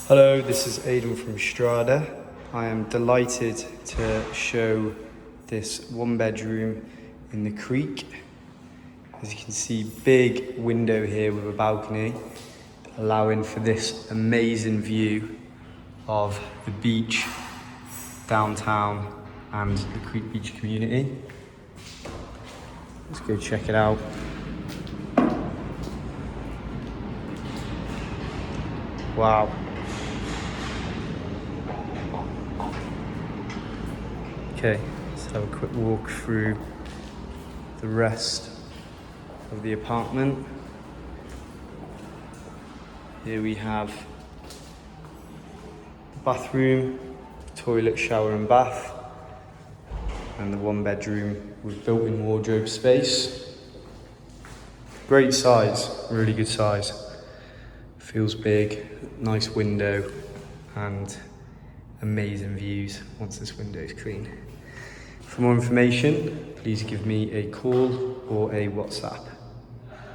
Hello, this is Aidan from Strada. I am delighted to show this one bedroom in the creek. As you can see, big window here with a balcony, allowing for this amazing view of the beach, downtown, and the Creek Beach community. Let's go check it out. Wow. Okay, let's have a quick walk through the rest of the apartment. Here we have the bathroom, toilet, shower and bath, and the one bedroom with built-in wardrobe space. Great size, really good size. Feels big, nice window, and amazing views once this window is clean. For more information, please give me a call or a WhatsApp.